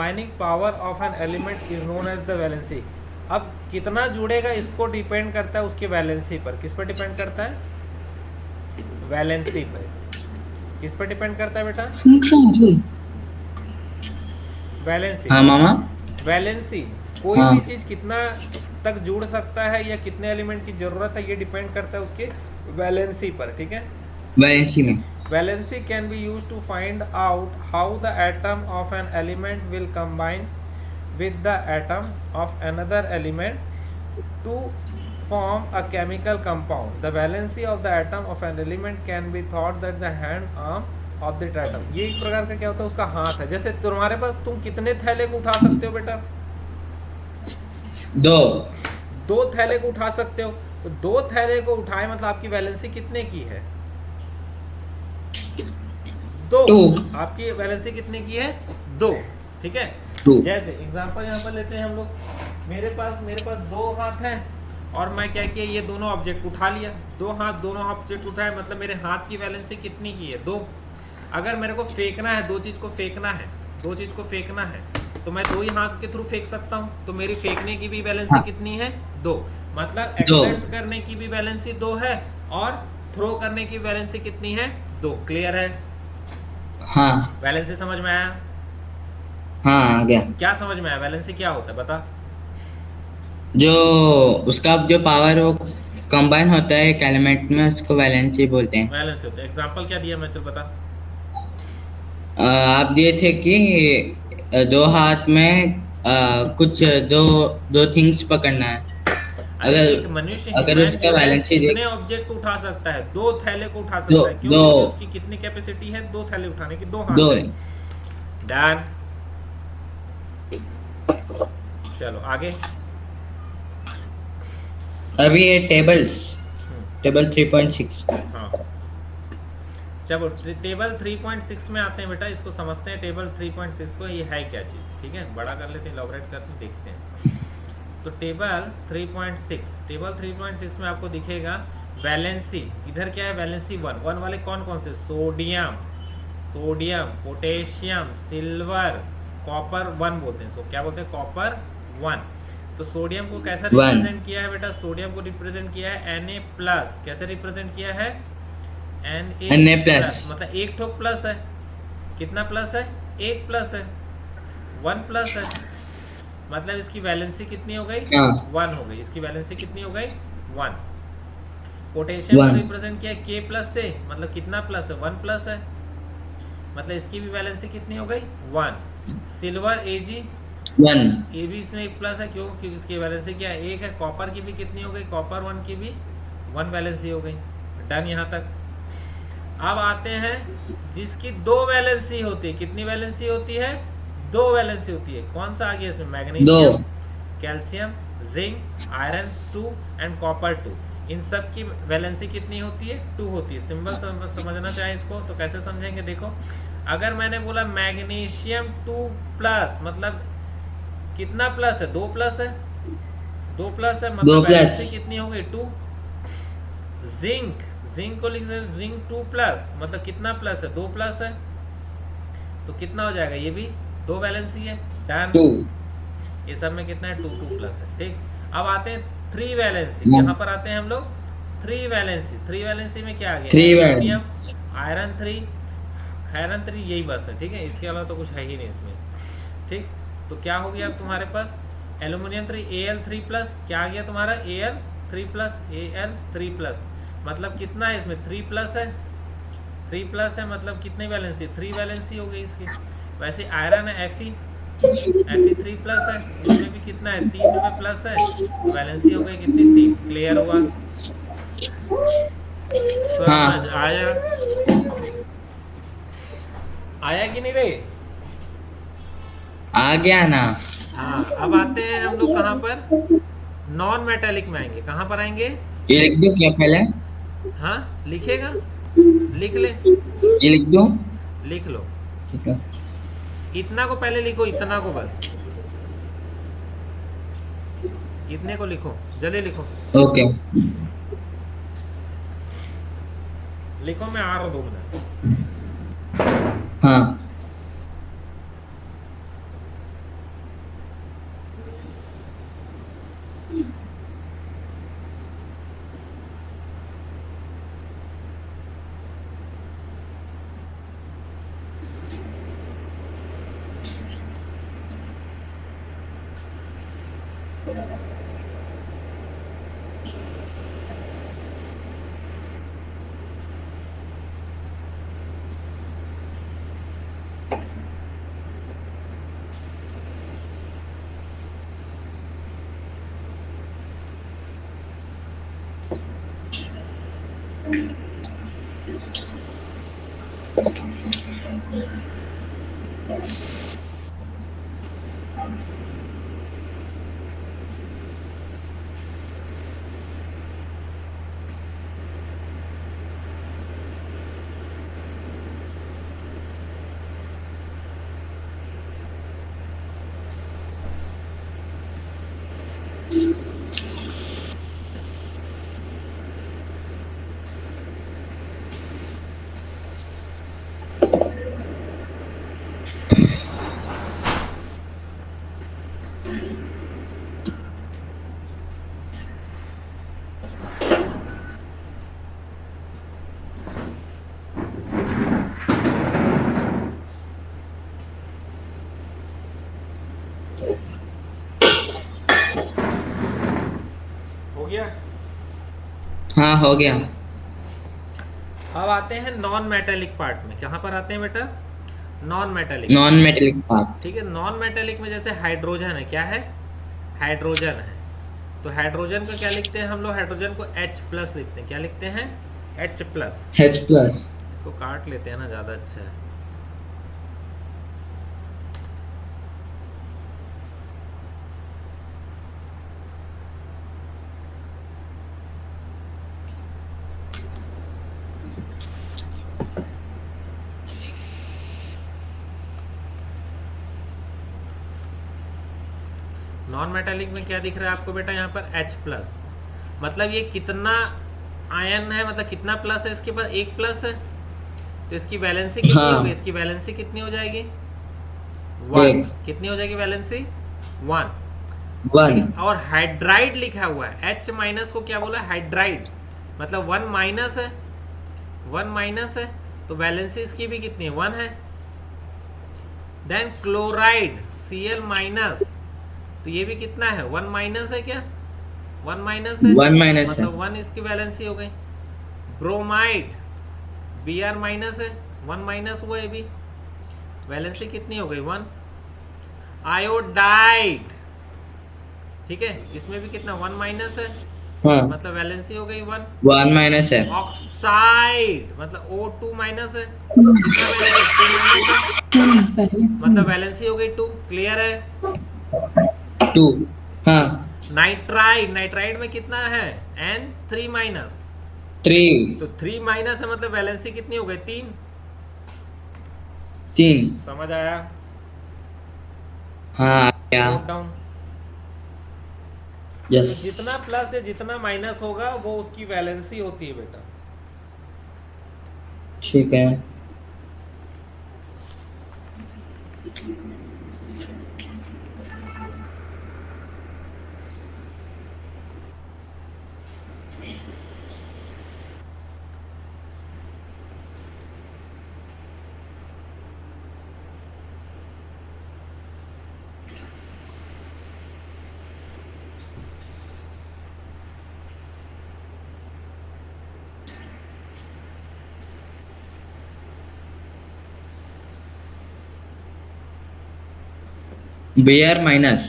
Binding power of an element is known as the valency. अब कितना जुड़ेगा इसको डिपेंड करता है उसकी वैलेंसी पर। किस पर डिपेंड करता है? वैलेंसी पर। किस पर डिपेंड करता है बेटा? वैलेंसी। हाँ मामा। वैलेंसी, कोई हाँ भी चीज़ कितना तक जुड़ सकता है या कितने एलिमेंट की ज़रूरत है, ये डिपेंड करता है उसके वैलेंसी पर। ठीक है। वैलेंसी में। Valency can be used to find out how the atom of an element will combine with the atom of another element to form a chemical compound. The valency of the atom of an element can be thought that the hand arm of that atom। ये एक प्रकार का क्या होता है? उसका हाथ है। जैसे तुम्हारे पास, तुम कितने थैले को उठा सकते हो बेटा? दो। दो थैले को उठा सकते हो। तो दो थैले को उठाए मतलब आपकी वैलेंसी कितने की है? दो। टू। आपकी वैलेंसी कितने की है? दो। ठीक है। टू। जैसे एग्जांपल यहाँ पर लेते हैं हम लोग। मेरे पास दो हाथ हैं और मैं क्या किया, ये दोनों ऑब्जेक्ट उठा लिया। दो हाथ दोनों ऑब्जेक्ट उठाए मतलब मेरे हाथ की वैलेंसी कितनी की है? दो। अगर मेरे को फेंकना है, दो चीज़ को फेंकना है तो मैं दो ही हाथ के थ्रू फेंक सकता हूँ। तो मेरी फेंकने की भी वैलेंसी हाँ कितनी है? दो। मतलब दो। एक्सेप्ट करने की भी वैलेंसी दो है और थ्रो करने की वैलेंसी कितनी है? दो। क्लियर है? हाँ वैलेंसी समझ में आया? हाँ आ गया। क्या समझ में आया? वैलेंसी क्या होता है बता। जो उसका जो पावर वो कंबाइन होता है एक एलिमेंट में उसको वैलेंसी बोलते हैं। वैलेंसी होता है। एग्जांपल क्या दिया मैं, चल बता। आप दिए थे कि दो हाथ में कुछ दो दो थिंग्स पकड़ना है। अरे अगर एक मनुष्य अगर ह्यूमन उसका जो है वैलेंसी कितने देख। ऑब्जेक्ट को उठा सकता है? दो थैले को उठा दो सकता है। क्यों? दो क्योंकि उसकी कितनी कैपेसिटी है? दो थैले उठाने की, दो दो हाथ है। है। डन। चलो आगे। अभी ये टेबल्स टेबल 3.6। हाँ चलो टेबल 3.6 में आते हैं बेटा। इसको समझते हैं टेबल 3.6 को। ये है क्या चीज़? ठीक है, बड़ा कर लेते हैं, इलॉबरेट करते हैं, देखते हैं। तो टेबल 3.6 में आपको दिखेगा वैलेंसी। इधर क्या है? Valency one. वन वाले कौन कौन से? Sodium, potassium, silver, copper one बोलते हैं इसको। क्या बोलते हैं? Copper one. तो सोडियम को कैसा वन। रिप्रेजेंट किया है बेटा? सोडियम को रिप्रेजेंट किया है Na+। कैसे रिप्रेजेंट किया है? Na+। Na+। मतलब एक ठोक प्लस है। कितना प्लस है? एक प्लस है। वन प्लस है। मतलब इसकी वैलेंसी कितनी हो गई? हाँ वन हो गई। इसकी वैलेंसी कितनी हो गई? वन। पोटेशियम को वन। रिप्रेजेंट किया K+ से। मतलब कितना प्लस है? वन प्लस है। मतलब इसकी भी वैलेंसी कितनी हो गई? वन। Silver Ag, one. ये भी इसमें एक प्लस है। क्यों? क्योंकि इसकी वैलेंसी क्या है? एक है। कॉपर की भी कितनी हो गई? कॉपर वन की भी वन वैलेंसी हो गई। डन यहाँ तक। अब आते हैं जिसकी दो वैलेंसी होती है। कितनी वैलेंसी होती है? दो वैलेंसी होती है। कौन सा आ गया इसमें? दो। Magnesium, calcium, zinc, iron 2 and copper 2। इन सब की वैलेंसी कितनी होती है? 2 होती है। सिंबल समझना चाहे इसको तो कैसे समझेंगे? देखो, अगर मैंने बोला मैग्नीशियम 2+, मतलब कितना प्लस है? दो प्लस है। दो प्लस है दो मतलब प्लस। वैलेंसी कितनी हो गई? 2। जिंक, जिंक को लिख रहे हैं जिंक 2+, मतलब कितना प्लस है? दो प्लस है। तो कितना हो जाएगा? ये भी दो वैलेंसी है। डन। टू। ये सब में कितना है? 2 2+ है। ठीक। अब आते हैं थ्री वैलेंसी। यहाँ पर आते हैं हम लोग थ्री वैलेंसी। थ्री वैलेंसी में क्या आ गया? Three one. एल्यूमिनियम, आयरन 3 यही बस है। ठीक है, इसके अलावा तो कुछ है ही नहीं इसमें। ठीक। तो क्या हो गया अब तुम्हारे पास? Aluminium 3 Al3+। क्या आ गया तुम्हारा? Al3+। मतलब कितना है इसमें? 3+ है। 3+ है मतलब कितनी वैलेंसी? 3 वैलेंसी हो गई इसकी। वैसे आयरन है Fe3+ है। इसमें भी कितना है? 3 में प्लस है। तो वैलेंसी हो गई कितनी? 3। क्लियर हुआ? समझ हाँ आया? आया कि नहीं रे? आ गया ना। हाँ। अब आते हैं हम लोग कहाँ पर? नॉन मेटेलिक में आएंगे। कहाँ पर आएंगे? ये लिख दूं क्या पहले? हाँ लिखेगा, लिख ले। ये लिख दूं? लिख लो। ठीक है। इतना को पहले लिखो, इतना को बस। इतने को लिखो, जल्दी लिखो। ओके। लिखो, मैं आ रहा हूँ 2 मिनट। हाँ हो गया। हाँ हो गया। अब आते हैं नॉन मेटेलिक पार्ट में। कहाँ पर आते हैं बेटा? Non metallic. Non metallic part. ठीक है, नॉन मेटेलिक में जैसे हाइड्रोजन है, क्या है? हाइड्रोजन है। तो हाइड्रोजन को क्या लिखते हैं हम लोग? हाइड्रोजन को H प्लस लिखते हैं। क्या लिखते हैं? H plus. H plus. इसको काट लेते हैं ना, ज़्यादा अच्छा है। नॉन मेटेलिक में क्या दिख रहा है आपको बेटा? यहाँ पर H प्लस। मतलब ये कितना आयन है, मतलब कितना प्लस है इसके पास? एक प्लस है। तो इसकी वैलेंसी कितनी हाँ। होगी? इसकी वैलेंसी कितनी हो जाएगी? 1। एक। कितनी हो जाएगी वैलेंसी? 1। 1। और हाइड्राइड लिखा हुआ है, H माइनस को क्या बोला? हाइड्राइड। मतलब 1 माइनस है, 1 माइनस है, तो वैलेंसी इसकी भी कितनी है? 1 है। देन क्लोराइड Cl माइनस, तो ये भी कितना है? 1 माइनस है। क्या 1 माइनस है? 1 माइनस है। मतलब 1 इसकी वैलेंसी हो गई। ब्रोमाइड Br माइनस है, 1 माइनस हुआ, ये भी वैलेंसी कितनी हो गई? 1। आयोडाइड, ठीक है, इसमें भी कितना? 1 माइनस है, हाँ। मतलब वैलेंसी हो गई 1। 1 माइनस है। ऑक्साइड मतलब O2 माइनस है, कितना वैलेंसी? 2 माइनस है, मतलब वैलेंसी हो गई 2। क्लियर है? 2। हाँ। नाइट्राइड, नाइट्राइड में कितना है? N3 minus. 3। तो 3 माइनस है, मतलब वैलेंसी कितनी हो गई? 3। 3। समझ आया? हाँ क्या? Note down. यस। तो जितना प्लस है जितना माइनस होगा वो उसकी वैलेंसी होती है बेटा। ठीक है। Br minus.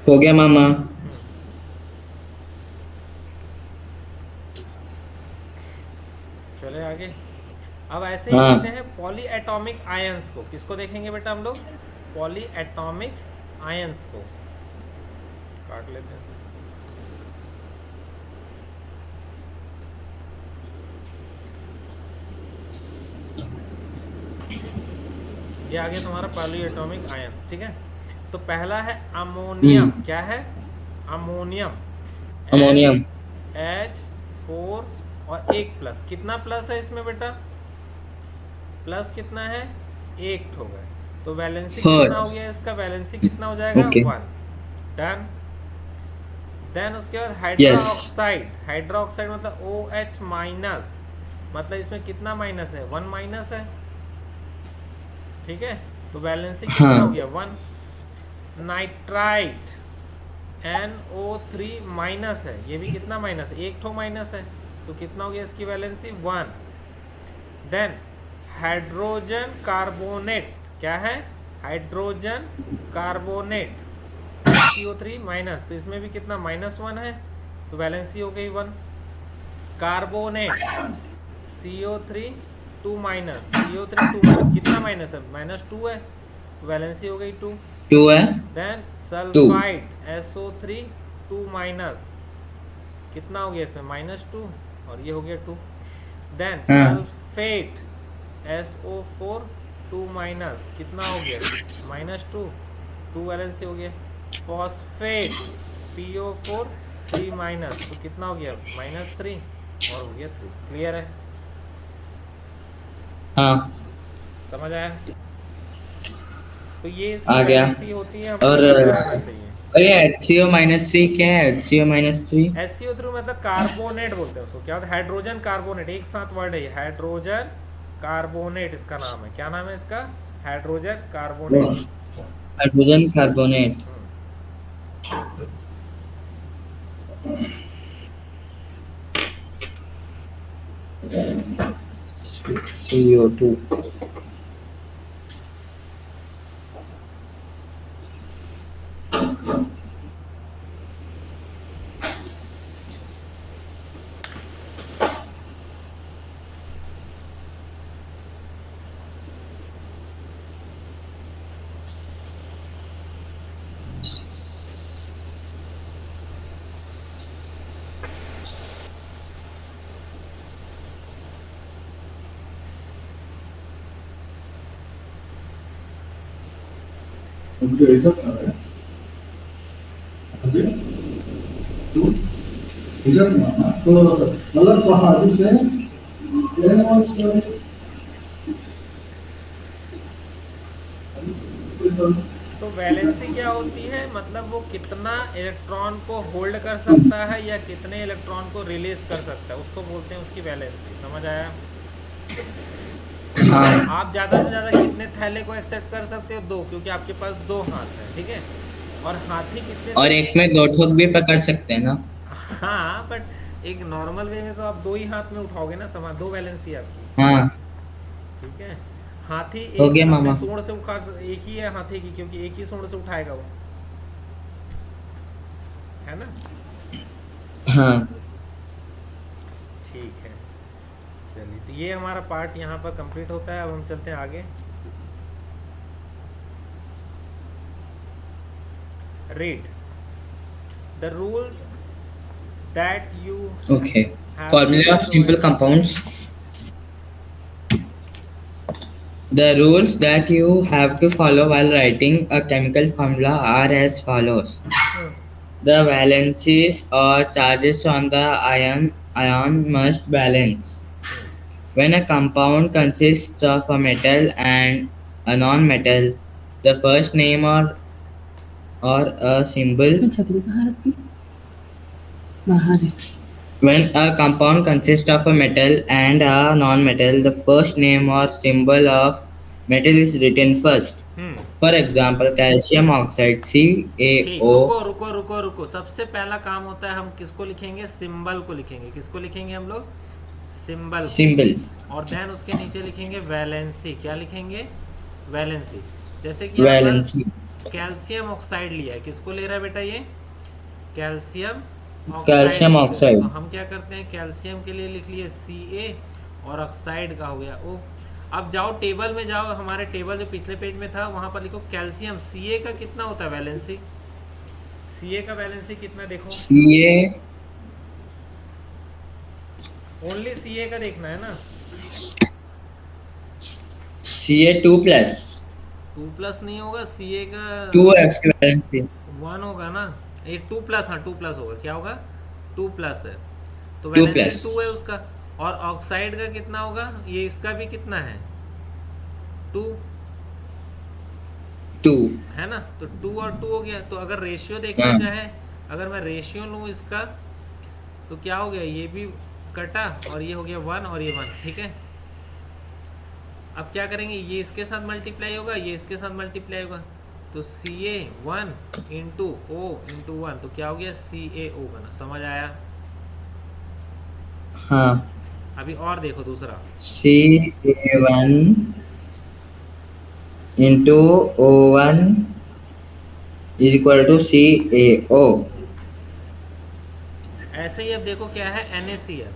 हो गया मामा। चले आगे। अब ऐसे ही हाँ। लेते हैं पॉली एटॉमिक आयंस को। किसको देखेंगे बेटा हम लोग? पॉली एटॉमिक आयंस को काट लेते हैं। ये आ गया तुम्हारा पॉली एटॉमिक आयंस, ठीक है। तो पहला है अमोनियम। क्या है? Ammonium. N ammonium. H four और एक प्लस। कितना प्लस है इसमें बेटा? प्लस कितना है? एक हो गए। तो वैलेंसी फोर। कितना हो गया इसका? वैलेंसी कितना हो जाएगा? ओके। वन। डन। देन उसके बाद hydra yes. Oxide. Hydra oxide मतलब ओ एच माइनस, मतलब इसमें कितना माइनस है? वन माइनस है, ठीक है। तो वैलेंसी कितना हो हाँ। गया? वन। नाइट्राइट NO3 माइनस है, ये भी कितना माइनस है? एक ठो माइनस है, तो कितना हो गया इसकी valency? One. Then hydrogen carbonate. क्या है? हाइड्रोजन कार्बोनेट SCO3 माइनस, तो इसमें भी कितना? माइनस वन है, तो वैलेंसी हो गई one. Carbonate CO3 two minus, CO3 two minus, कितना माइनस है? माइनस टू है, तो वैलेंसी हो गई टू। टू है। Then two. Sulphide SO3 two minus, कितना हो गया इसमें? माइनस टू, और ये हो गया टू। देन हाँ। सल्फेट SO4 टू माइनस, कितना हो गया? माइनस टू, टू वैलेंसी हो गया। फॉस्फेट PO4 थ्री माइनस, तो कितना हो गया? माइनस थ्री, और हो गया थ्री। क्लियर है? हाँ। समझ आया? तो ये इसकी आ गया। वैलेंसी होती है, हमको और ये पता रहना चाहिए। अरे HCO-3 क्या है? HCO-3? SCO3 मतलब कार्बोनेट बोलते हैं उसको। क्या होता है? हाइड्रोजन कार्बोनेट, एक साथ वर्ड है ये, हाइड्रोजन कार्बोनेट इसका नाम है। क्या नाम है इसका? Hydrogen carbonate. Hydrogen carbonate. CO2। तो वैलेंसी क्या होती है? मतलब वो कितना इलेक्ट्रॉन को होल्ड कर सकता है या कितने इलेक्ट्रॉन को रिलीज कर सकता है, उसको बोलते हैं उसकी वैलेंसी। समझ आया? हाँ। आप ज़्यादा से ज़्यादा कितने थैले को एक्सेप्ट कर सकते हो? दो, क्योंकि आपके पास दो हाथ है, ठीक है। और हाथी कितने और से? एक में दो ठोक भी पकड़ सकते हैं ना? हाँ, बट एक नॉर्मल वे में तो आप दो ही हाथ में उठाओगे ना सामान, दो वैलेंसी आपकी, हाँ। ठीक है। हाथी हो एक गया अपने मामा। सूंड से उखाड़, एक ही है हाथी की, क्योंकि एक ही सूंड से उठाएगा वो, है ना। हाँ। ठीक है, चलिए, तो ये हमारा पार्ट यहाँ पर कंप्लीट होता है। अब हम चलते हैं आगे। Read the rules that you Okay. Have to Formula of follow simple compounds. The rules that you have to follow while writing a chemical formula are as follows. The valencies or charges on the ion must balance. When a compound consists of a metal and a non-metal, the first name or a symbol. When a compound consists of a metal and a non-metal, the first name or symbol of metal is written first. For example, calcium oxide ठीक, रुको CaO रुको रुको रुको। सबसे पहला काम होता है, हम किसको लिखेंगे? सिंबल को लिखेंगे। किसको लिखेंगे हम लोग? सिंबल को। symbol. और देन उसके नीचे लिखेंगे वैलेंसी। क्या लिखेंगे? वैलेंसी। जैसे कि यहाँ पर Valency. कैल्शियम ऑक्साइड लिया है। किसको ले रहा है बेटा ये? कैल्शियम ऑक्साइड कैल्शियम को ले रहा है। ऑक्साइड। तो हम क्या करते हैं, कैल्शियम के लिए लिख लिए Ca और ऑक्साइड का हो गया O। अब जाओ टेबल में जाओ, हमारे टेबल जो पिछले पेज में था वहां पर लिखो कैल्शियम Ca का कितना होता है वैलेंसी, Ca का वैलेंसी कितना देखो, Ca ओनली Ca का देखना है ना। Ca2+, 2+ नहीं होगा, Ca का 2 एक्स्ट्रा वैलेंसी। 1 होगा ना, ये 2+, हाँ 2+ होगा, क्या होगा 2+ है, तो 2 वैलेंसी प्लस 2 है उसका। और ऑक्साइड का कितना होगा, ये इसका भी कितना है 2 2। है ना, तो 2 और 2 हो गया। तो अगर रेशियो देखना हाँ चाहे, अगर मैं रेशियो लूँ इसका, तो क्या हो गया, ये भी कटा और ये हो गया 1 और ये 1, ठीक है। अब क्या करेंगे, ये इसके साथ मल्टीप्लाई होगा, ये इसके साथ मल्टीप्लाई होगा, तो Ca1 इंटू O इंटू 1, तो क्या हो गया CaO बना। समझ आया? हाँ। अभी और देखो दूसरा, Ca1 into O1 is equal to CaO। ऐसे ही अब देखो क्या है NaCl,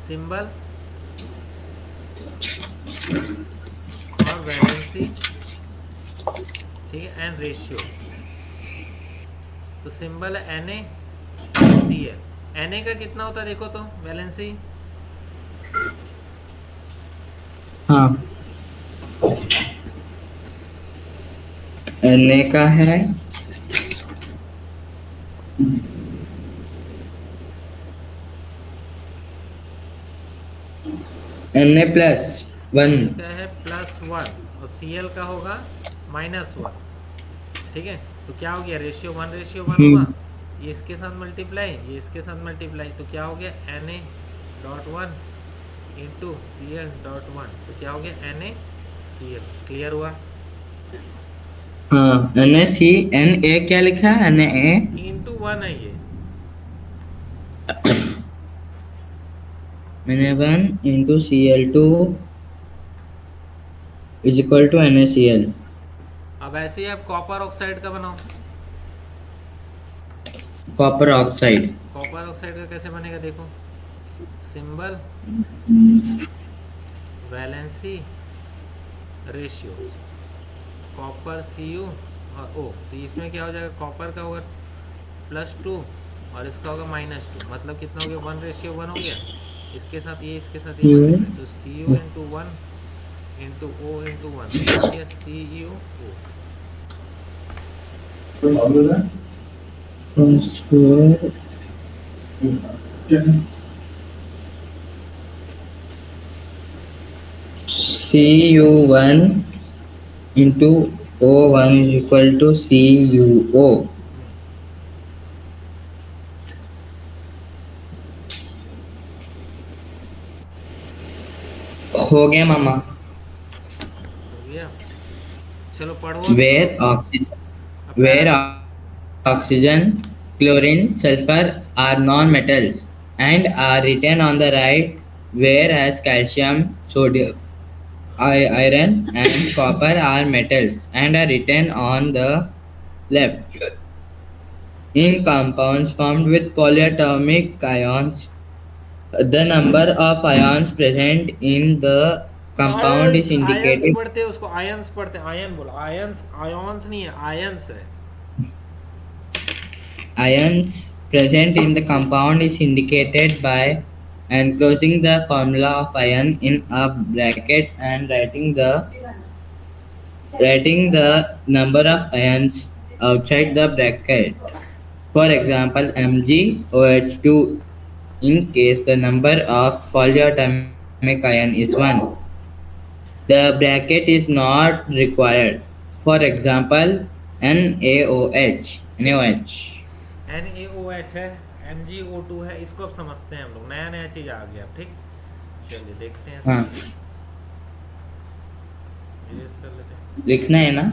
सिंबल और वैलेंसी, ठीक है, एंड रेशियो। तो सिंबल है NaCl, Na का कितना होता है देखो तो वैलेंसी, हाँ Na का है Na+1। Na का है +1 और Cl का होगा -1, ठीक है। तो क्या हो गया, रेशियो 1:1 हुआ, ये इसके साथ मल्टीप्लाई, ये इसके साथ मल्टीप्लाई, तो क्या हो गया Na.1 इंटू Cl.1, तो क्या हो गया NaCl। क्लियर हुआ? हाँ Na क्या लिखा है? Na इंटू 1 है ये, Na1 into Cl2 is equal to NaCl। अब ऐसे ही आप कॉपर ऑक्साइड का बनाओ। Copper oxide. कॉपर ऑक्साइड का कैसे बनेगा देखो, symbol valency ratio, copper Cu और O, तो इसमें क्या हो जाएगा, कॉपर का होगा +2 और इसका होगा -2, मतलब कितना हो गया 1:1 हो गया, इसके साथ ये इसके साथ ये मल्टीप्लाई, तो Cu into 1 into O into 1, तो क्या हो गया CuO। Cu1 into O1 is equal to CuO। हो गया मामा। हो गया, चलो पढ़ो अभी। Where oxygen, अब where पहला oxygen, chlorine, sulfur are non-metals and are written on the right, whereas calcium, sodium, iron and copper are metals and are written on the left. In compounds formed with polyatomic ions, the number of ions present in the compound is ions, ions indicated. पढ़ते हैं उसको, ions पढ़ते हैं, ion बोलो, ions, ions नहीं है, ions है। Ions present in the compound is indicated by enclosing the formula of ion in a bracket and writing the number of ions outside the bracket. For example, MgOH2 in case the number of polyatomic ion is 1. The bracket is not required. For example, NaOH. NaOH. NaOH है, MgO2 है, इसको अब समझते हैं हम लोग, नया नया चीज आ गया अब, ठीक। चलिए देखते हैं, हाँ erase कर लेते हैं। लिखना है ना।